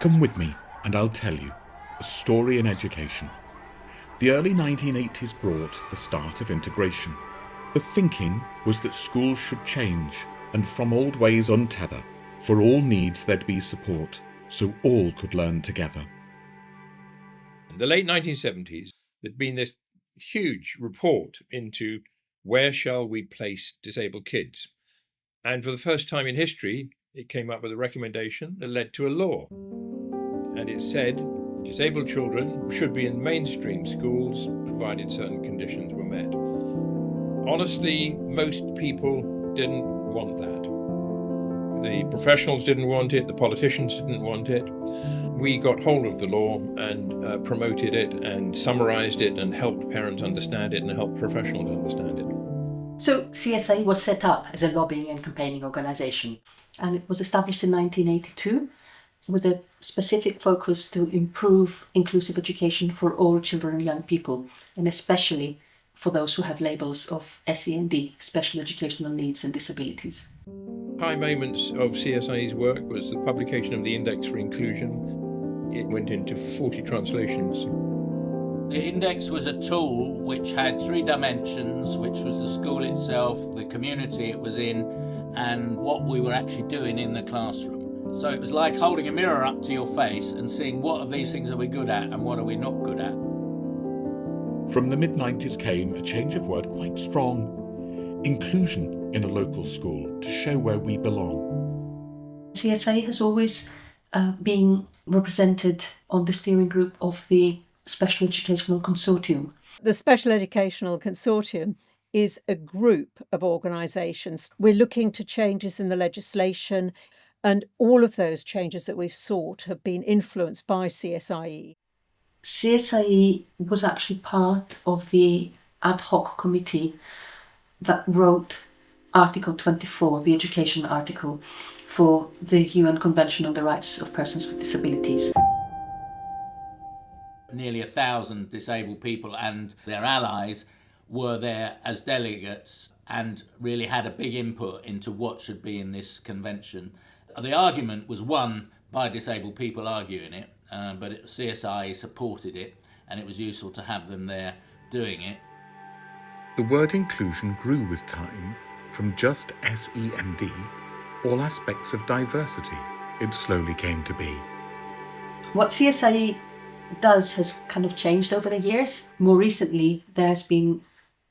Come with me and I'll tell you a story in education. The early 1980s brought the start of integration. The thinking was that schools should change and from old ways untether. For all needs there'd be support, so all could learn together. In the late 1970s, there'd been this huge report into where shall we place disabled kids. And for the first time in history, it came up with a recommendation that led to a law. And it said disabled children should be in mainstream schools, provided certain conditions were met. Honestly, most people didn't want that. The professionals didn't want it, the politicians didn't want it. We got hold of the law and promoted it and summarised it and helped parents understand it and helped professionals understand it. So CSIE was set up as a lobbying and campaigning organisation, and it was established in 1982 with a specific focus to improve inclusive education for all children and young people, and especially for those who have labels of SEND, special educational needs and disabilities. High moments of CSIE's work was the publication of the Index for Inclusion. It went into 40 translations. The index was a tool which had 3 dimensions, which was the school itself, the community it was in, and what we were actually doing in the classroom. So it was like holding a mirror up to your face and seeing what of these things are we good at and what are we not good at. From the mid-90s came a change of word quite strong. Inclusion in a local school to show where we belong. CSIE has always been represented on the steering group of the Special Educational Consortium. The Special Educational Consortium is a group of organisations. We're looking to changes in the legislation, and all of those changes that we've sought have been influenced by CSIE. CSIE was actually part of the ad hoc committee that wrote Article 24, the education article, for the UN Convention on the Rights of Persons with Disabilities. Nearly 1,000 disabled people and their allies were there as delegates and really had a big input into what should be in this convention. The argument was won by disabled people arguing it, but CSIE supported it, and it was useful to have them there doing it. The word inclusion grew with time from just SEND, all aspects of diversity. It slowly came to be. What CSIE does has kind of changed over the years. More recently, there has been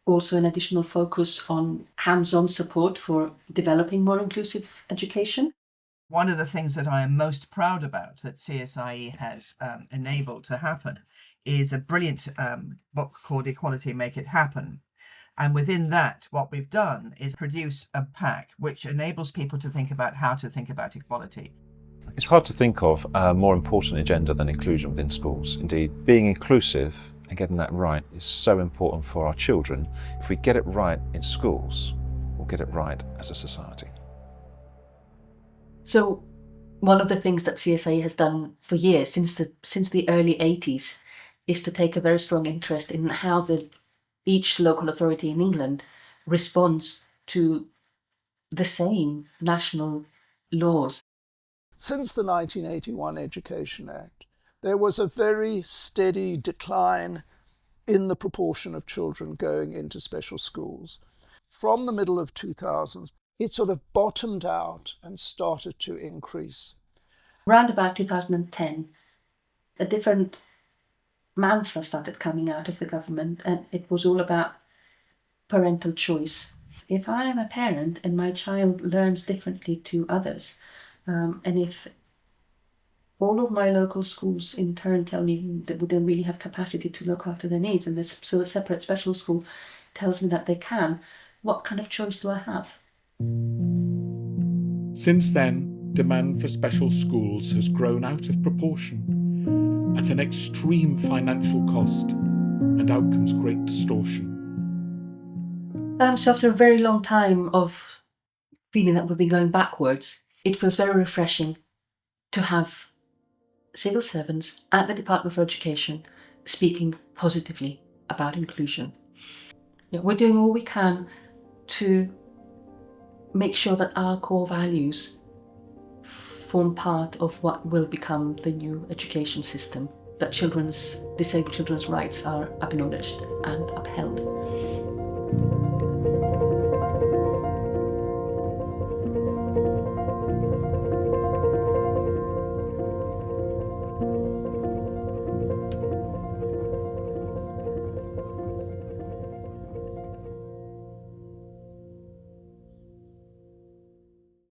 also an additional focus on hands-on support for developing more inclusive education. One of the things that I am most proud about that CSIE has enabled to happen is a brilliant book called Equality Make It Happen. And within that, what we've done is produce a pack which enables people to think about how to think about equality. It's hard to think of a more important agenda than inclusion within schools. Indeed, being inclusive and getting that right is so important for our children. If we get it right in schools, we'll get it right as a society. So one of the things that CSIE has done for years, since the early 80s, is to take a very strong interest in how each local authority in England responds to the same national laws. Since the 1981 Education Act, there was a very steady decline in the proportion of children going into special schools. From the middle of 2000, it sort of bottomed out and started to increase. Around about 2010, a different mantra started coming out of the government, and it was all about parental choice. If I am a parent and my child learns differently to others, and if all of my local schools in turn tell me that we don't really have capacity to look after their needs, and so a separate special school tells me that they can, what kind of choice do I have? Since then, demand for special schools has grown out of proportion, at an extreme financial cost, and out comes great distortion. So after a very long time of feeling that we've been going backwards, it feels very refreshing to have civil servants at the Department for Education speaking positively about inclusion. We're doing all we can to make sure that our core values form part of what will become the new education system, that disabled children's rights are acknowledged and upheld.